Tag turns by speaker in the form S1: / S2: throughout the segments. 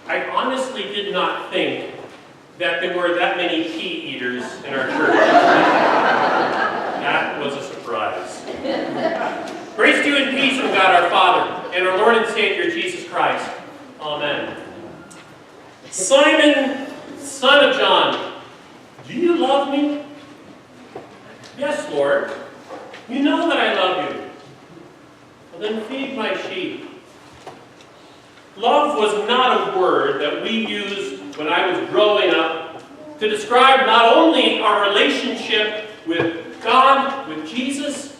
S1: I honestly did not think that there were that many pea eaters in our church. That was a surprise. Grace to you and peace from God our Father and our Lord and Savior Jesus Christ. Amen. Simon, son of John, do you love me? Yes, Lord. You know that I love you. Well, then feed my sheep. Love was not a word that we used when I was growing up to describe not only our relationship with God, with Jesus,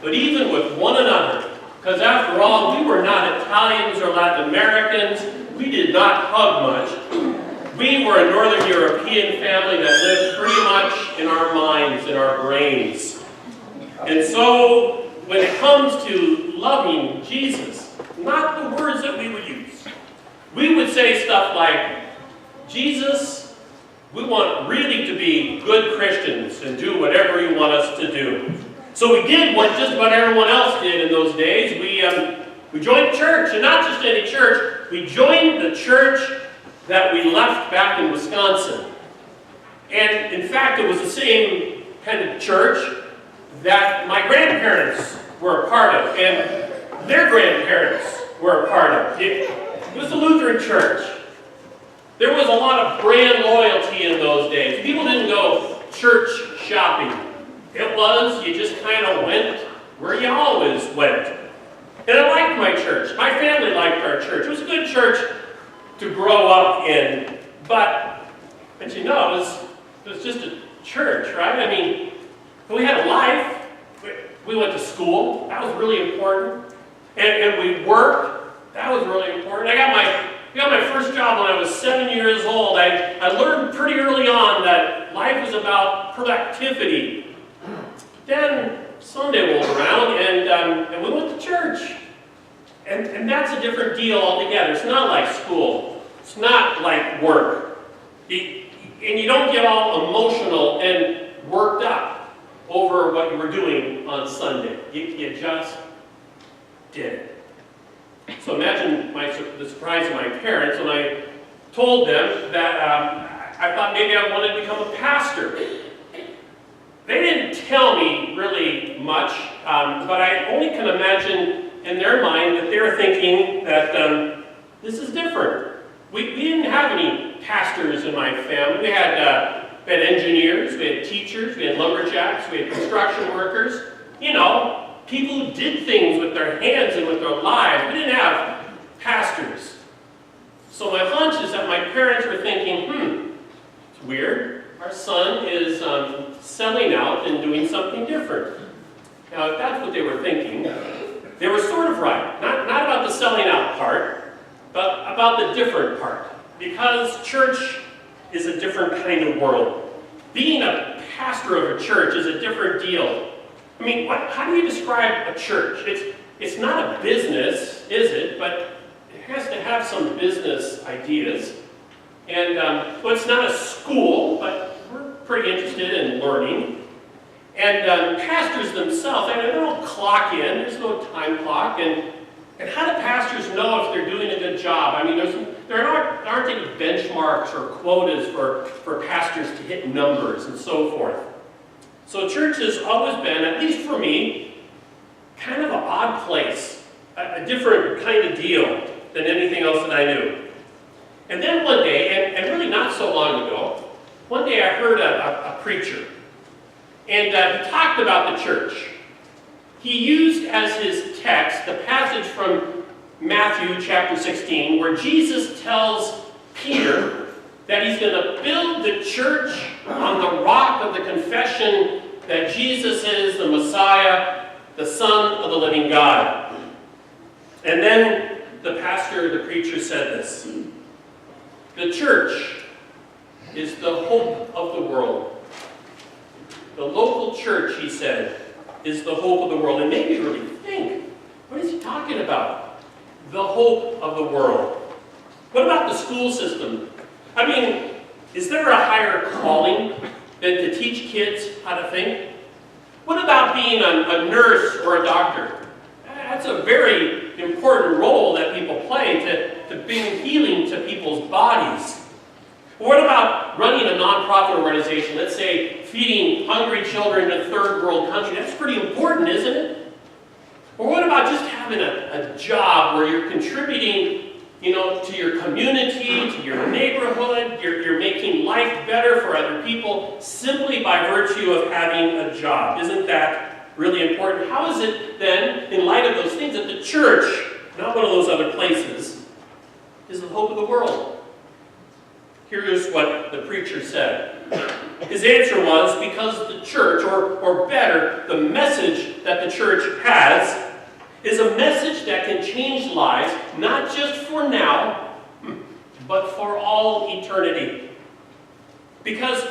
S1: but even with one another. Because after all, we were not Italians or Latin Americans. We did not hug much. We were a Northern European family that lived pretty much in our minds, in our brains. And so, when it comes to loving Jesus, not the words that we would use. We would say stuff like, Jesus, we want really to be good Christians and do whatever you want us to do. So we did what just about everyone else did in those days. We joined church, and not just any church. We joined the church that we left back in Wisconsin. And in fact, it was the same kind of church that my grandparents were a part of, and their grandparents were a part of. It was the Lutheran church. There was a lot of brand loyalty in those days. People didn't go church shopping. It was, you just kind of went where you always went. And I liked my church. My family liked our church. It was a good church to grow up in. But you know, it was just a church, right? I mean, we had a life. We went to school. That was really important. And we worked. That was really important. I got my first job when I was 7 years old. I learned pretty early on that life was about productivity. Then Sunday rolled around, and we went to church. And that's a different deal altogether. It's not like school. It's not like work. And you don't get all emotional and worked up over what you were doing on Sunday. You just did it. So imagine the surprise of my parents when I told them that I thought maybe I wanted to become a pastor. They didn't tell me really much, but I only can imagine in their mind that they were thinking that this is different. We didn't have any pastors in my family. We had engineers, we had teachers, we had lumberjacks, we had construction workers. You know, people who did things with their hands and with their lives. We didn't have pastors. So my hunch is that my parents were thinking, it's weird. Our son is selling out and doing something different. Now, if that's what they were thinking, they were sort of right. Not about the selling out part, but about the different part. Because church is a different kind of world. Being a pastor of a church is a different deal. I mean, how do you describe a church? It's not a business, is it? But it has to have some business ideas. And well, it's not a school, but we're pretty interested in learning. And pastors themselves, they don't clock in. There's no time clock. And how do pastors know if they're doing a good job? I mean, there aren't any benchmarks or quotas for pastors to hit numbers and so forth. So church has always been, at least for me, kind of an odd place, a different kind of deal than anything else that I knew. And then one day, and really not so long ago, one day I heard a preacher, and he talked about the church. He used as his text the passage from Matthew chapter 16, where Jesus tells Peter that he's going to build the church on the rock of the confession that Jesus is the Messiah, the Son of the living God. And then the preacher said this: the church is the hope of the world. The local church, he said, is the hope of the world. And maybe you really think, what is he talking about? The hope of the world. What about the school system? I mean, is there a higher calling than to teach kids how to think? What about being a nurse or a doctor? That's a very important role that people play to bring healing to to people's bodies? What about running a nonprofit organization, let's say feeding hungry children in a third world country? That's pretty important, isn't it? Or what about just having a job where you're contributing, to your community, to your neighborhood, you're making life better for other people simply by virtue of having a job? Isn't that really important? How is it then, in light of those things, that the church, not one of those other places, is the hope of the world? Here's what the preacher said. His answer was, because the church, or better, the message that the church has, is a message that can change lives, not just for now, but for all eternity. Because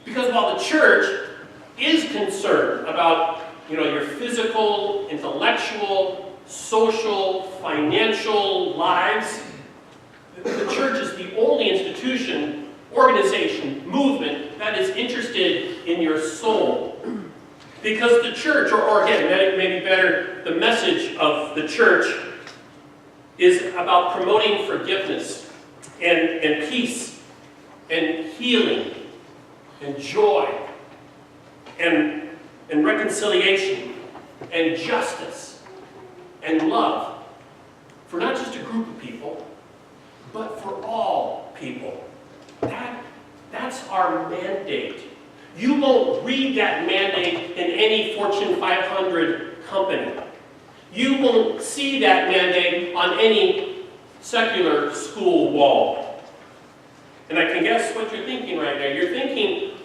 S1: while the church is concerned about your physical, intellectual, social, financial lives, the church is the only institution, organization, movement that is interested in your soul. Because the church, or again, maybe better, the message of the church is about promoting forgiveness and peace and healing and joy and reconciliation and justice and love for not just a group of people, but for all people. That's our mandate. You won't read that mandate in any Fortune 500 company. You won't see that mandate on any secular school wall. And I can guess what you're thinking right now. You're thinking,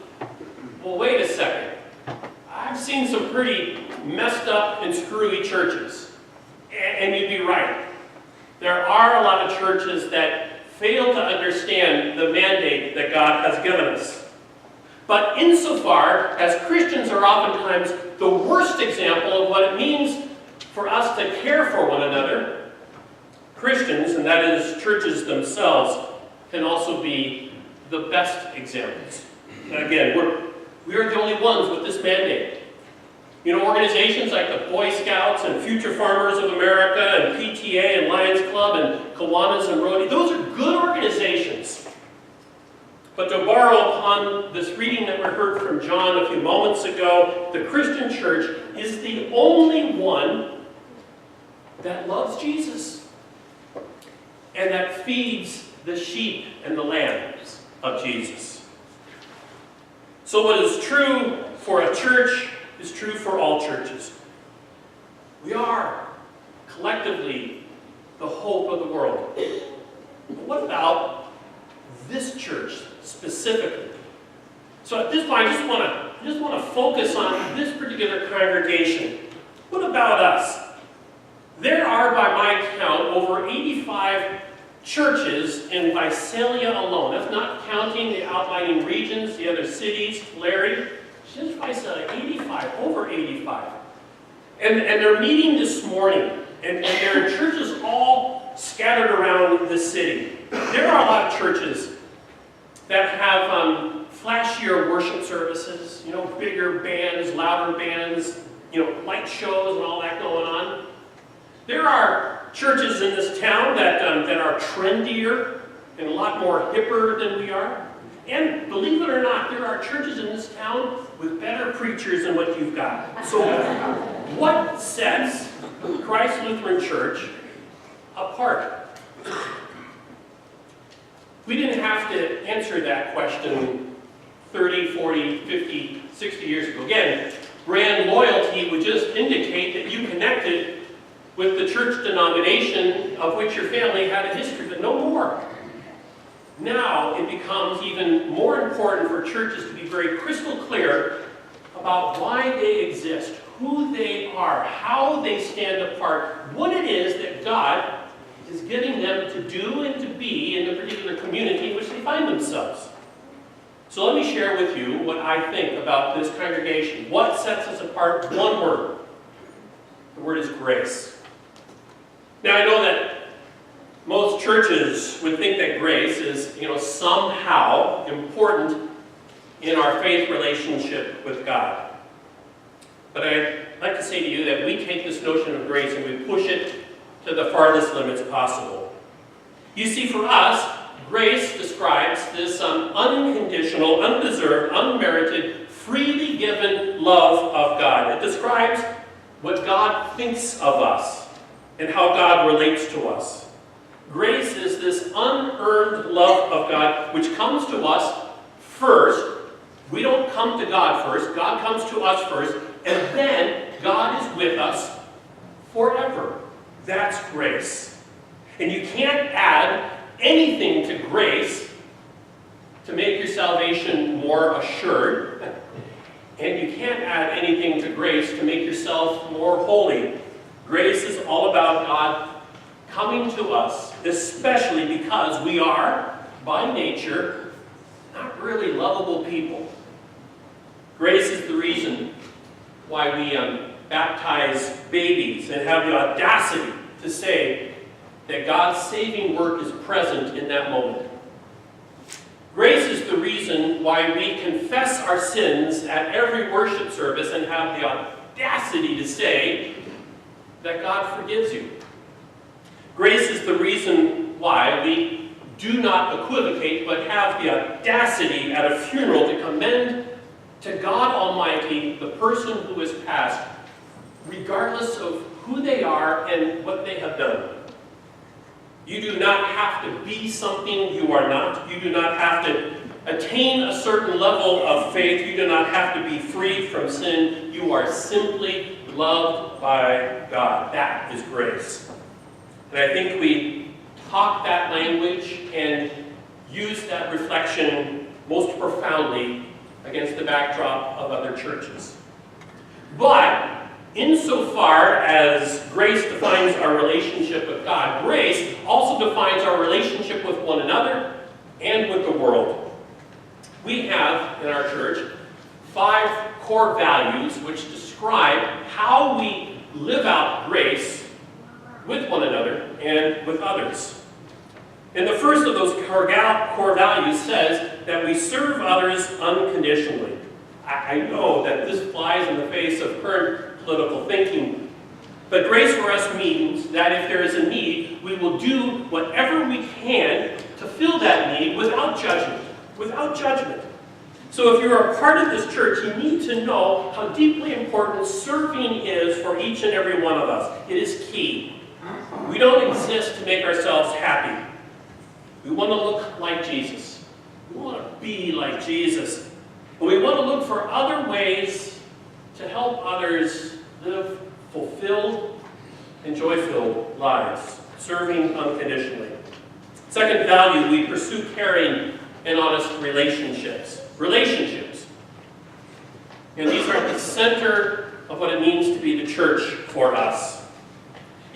S1: well, wait a second. I've seen some pretty messed up and screwy churches. And you'd be right. There are a lot of churches that fail to understand the mandate that God has given us. But insofar as Christians are oftentimes the worst example of what it means for us to care for one another, Christians, and that is churches themselves, can also be the best examples. And again, we are the only ones with this mandate. Organizations like the Boy Scouts and Future Farmers of America and PTA and Lions Club and Kiwanis and Rotary, those are good organizations. But to borrow upon this reading that we heard from John a few moments ago, the Christian church is the only one that loves Jesus and that feeds the sheep and the lambs of Jesus. So what is true for a church is true for all churches. We are collectively the hope of the world. But what about this church specifically? So at this point, I just want to focus on this particular congregation. What about us? There are, by my count, over 85 churches in Visalia alone. That's not counting the outlying regions, the other cities, Larry. Just Visalia, 85, over 85. And they're meeting this morning, and there are churches all scattered around the city. There are a lot of churches that have flashier worship services, bigger bands, louder bands, light shows and all that going on. There are churches in this town that are trendier and a lot more hipper than we are. And believe it or not, there are churches in this town with better preachers than what you've got. So what sets Christ Lutheran Church apart? We didn't have to answer that question 30, 40, 50, 60 years ago. Again, brand loyalty would just indicate that you connected with the church denomination of which your family had a history, but no more. Now it becomes even more important for churches to be very crystal clear about why they exist, who they are, how they stand apart, what it is that God is getting them to do and to be in the particular community in which they find themselves. So let me share with you what I think about this congregation. What sets us apart? One word. The word is grace. Now I know that most churches would think that grace is, somehow important in our faith relationship with God. But I'd like to say to you that we take this notion of grace and we push it to the farthest limits possible. You see, for us, grace describes this unconditional, undeserved, unmerited, freely given love of God. It describes what God thinks of us and how God relates to us. Grace is this unearned love of God which comes to us first. We don't come to God first. God comes to us first. And then God is with us forever. That's grace. And you can't add anything to grace to make your salvation more assured. And you can't add anything to grace to make yourself more holy. Grace is all about God coming to us, especially because we are, by nature, not really lovable people. Grace is the reason why we baptize babies and have the audacity to say that God's saving work is present in that moment. Grace is the reason why we confess our sins at every worship service and have the audacity to say that God forgives you. Grace is the reason why we do not equivocate but have the audacity at a funeral to commend to God Almighty the person who has passed, regardless of who they are and what they have done. You do not have to be something you are not. You do not have to attain a certain level of faith. You do not have to be free from sin. You are simply loved by God. That is grace. And I think we talk that language and use that reflection most profoundly against the backdrop of other churches. But insofar as grace defines our relationship with God, grace also defines our relationship with one another and with the world. We have, in our church, 5 core values which describe how we live out grace with one another and with others. And the first of those core values says that we serve others unconditionally. I know that this flies in the face of current political thinking, but grace for us means that if there is a need, we will do whatever we can to fill that need without judgment. Without judgment. So if you're a part of this church, you need to know how deeply important serving is for each and every one of us. It is key. We don't exist to make ourselves happy. We want to look like Jesus. We want to be like Jesus. And we want to look for other ways to help others live fulfilled and joy-filled lives, serving unconditionally. Second value, we pursue caring and honest relationships. Relationships. And these are at the center of what it means to be the church for us.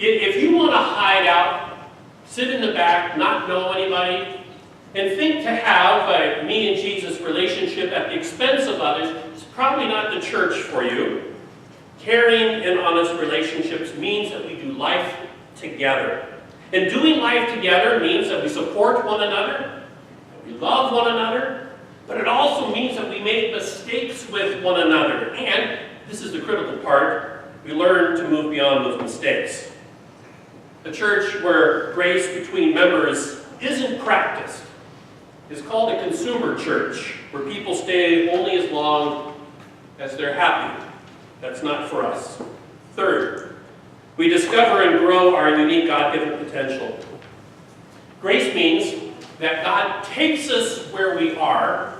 S1: If you want to hide out, sit in the back, not know anybody, and think to have a me and Jesus relationship at the expense of others, it's probably not the church for you. Caring and honest relationships means that we do life together. And doing life together means that we support one another, that we love one another, but it also means that we make mistakes with one another. And, this is the critical part, we learn to move beyond those mistakes. A church where grace between members isn't practiced is called a consumer church, where people stay only as long as they're happy. That's not for us. Third, we discover and grow our unique God-given potential. Grace means that God takes us where we are,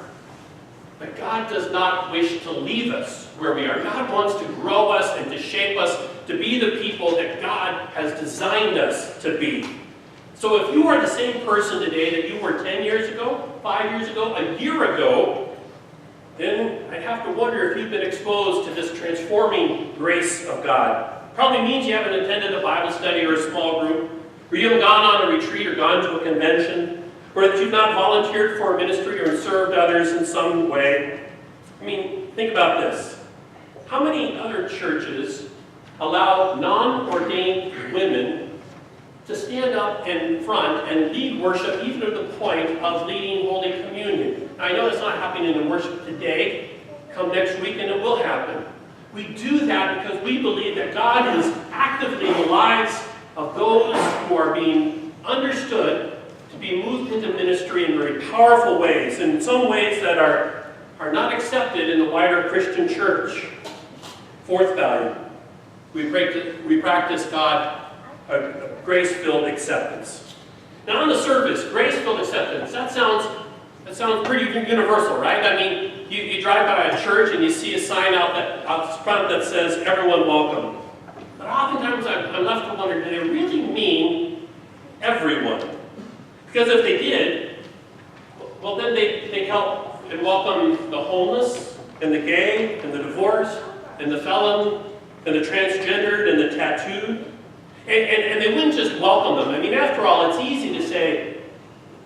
S1: but God does not wish to leave us where we are. God wants to grow us and to shape us to be the people that God has designed us to be. So if you are the same person today that you were 10 years ago, 5 years ago, a year ago, then I have to wonder if you've been exposed to this transforming grace of God. Probably means you haven't attended a Bible study or a small group, or you haven't gone on a retreat or gone to a convention, or that you've not volunteered for a ministry or served others in some way. I mean, think about this. How many other churches allow non-ordained women to stand up in front and lead worship, even to the point of leading Holy Communion? Now, I know it's not happening in worship today. Come next week and it will happen. We do that because we believe that God is actively in the lives of those who are being understood to be moved into ministry in powerful ways, in some ways that are not accepted in the wider Christian church. Fourth value, we practice God a grace-filled acceptance. Now on the surface, grace-filled acceptance, that sounds pretty universal, right? I mean, you drive by a church and you see a sign out front that says, everyone welcome. But oftentimes I'm left to wonder, do they really mean everyone? Because if they did, well then they help and welcome the homeless, and the gay, and the divorced, and the felon, and the transgendered, and the tattooed. And they wouldn't just welcome them. I mean, after all, it's easy to say,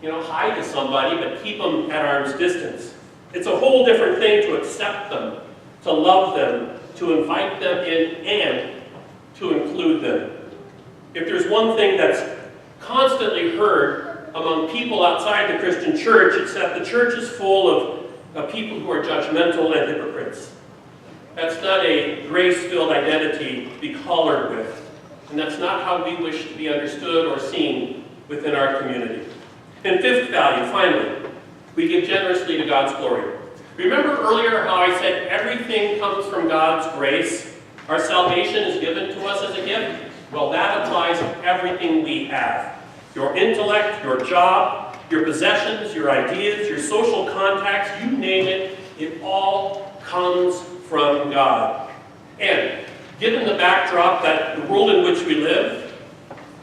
S1: hi to somebody, but keep them at arm's distance. It's a whole different thing to accept them, to love them, to invite them in, and to include them. If there's one thing that's constantly heard among people outside the Christian church, it's that the church is full of people who are judgmental and hypocrites. That's not a grace-filled identity to be collared with. And that's not how we wish to be understood or seen within our community. And fifth value, finally, we give generously to God's glory. Remember earlier how I said everything comes from God's grace? Our salvation is given to us as a gift? Well, that applies to everything we have. Your intellect, your job, your possessions, your ideas, your social contacts, you name it, it all comes from God. And given the backdrop that the world in which we live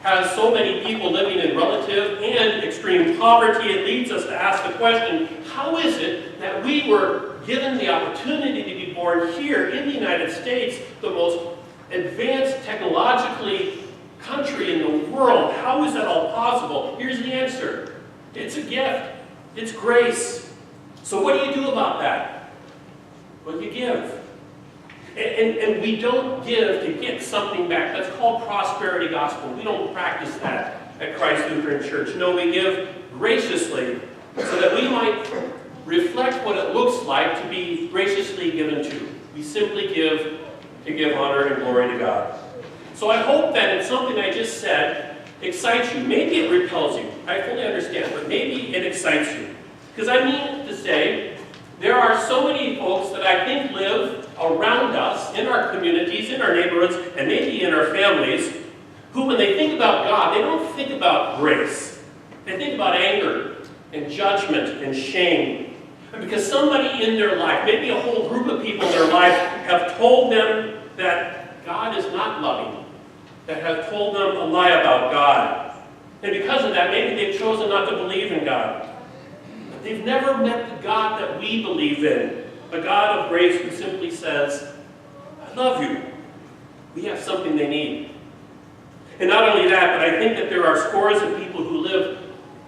S1: has so many people living in relative and extreme poverty, it leads us to ask the question, how is it that we were given the opportunity to be born here in the United States, the most advanced technologically country in the world? How is that all possible? Here's the answer. It's a gift. It's grace. So what do you do about that? Well, you give. And we don't give to get something back. That's called prosperity gospel. We don't practice that at Christ Lutheran Church. No, we give graciously so that we might reflect what it looks like to be graciously given to. We simply give to give honor and glory to God. So I hope that it's something I just said excites you. Maybe it repels you. I fully understand, but maybe it excites you. Because I mean to say, there are so many folks that I think live around us, in our communities, in our neighborhoods, and maybe in our families, who when they think about God, they don't think about grace. They think about anger and judgment and shame. And because somebody in their life, maybe a whole group of people in their life, have told them that God is not loving, that have told them a lie about God. And because of that, maybe they've chosen not to believe in God. But they've never met the God that we believe in. A God of grace who simply says, I love you. We have something they need. And not only that, but I think that there are scores of people who live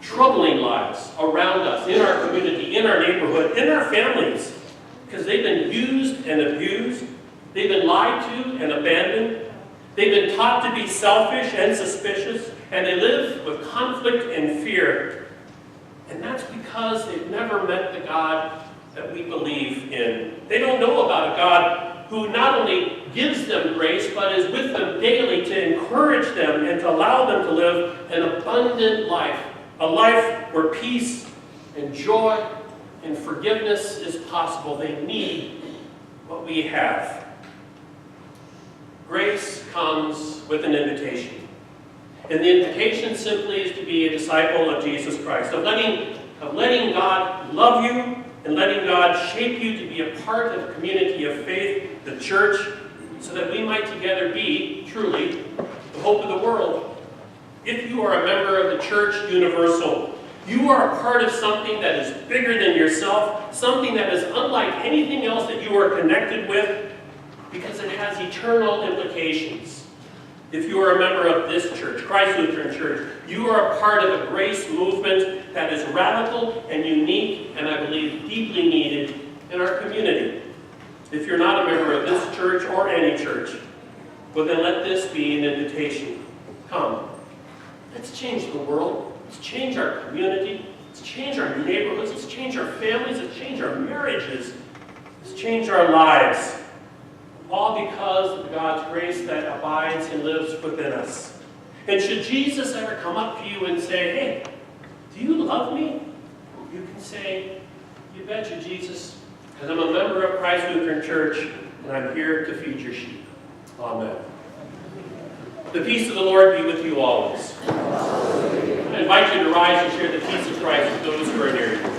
S1: troubling lives around us, in our community, in our neighborhood, in our families, because they've been used and abused. They've been lied to and abandoned. They've been taught to be selfish and suspicious, and they live with conflict and fear. And that's because they've never met the God that we believe in. They don't know about a God who not only gives them grace, but is with them daily to encourage them and to allow them to live an abundant life. A life where peace and joy and forgiveness is possible. They need what we have. Grace comes with an invitation. And the invitation simply is to be a disciple of Jesus Christ, of letting God love you, and letting God shape you to be a part of the community of faith, the church, so that we might together be, truly, the hope of the world. If you are a member of the Church Universal, you are a part of something that is bigger than yourself, something that is unlike anything else that you are connected with, because it has eternal implications. If you are a member of this church, Christ Lutheran Church, you are a part of a grace movement that is radical and unique, and I believe deeply needed in our community. If you're not a member of this church or any church, well then let this be an invitation. Come. Let's change the world. Let's change our community. Let's change our neighborhoods. Let's change our families. Let's change our marriages. Let's change our lives. All because of God's grace that abides and lives within us. And should Jesus ever come up to you and say, hey, do you love me? you can say, you betcha, Jesus, because I'm a member of Christ Lutheran Church, and I'm here to feed your sheep. Amen. The peace of the Lord be with you always. I invite you to rise and share the peace of Christ with those who are near you.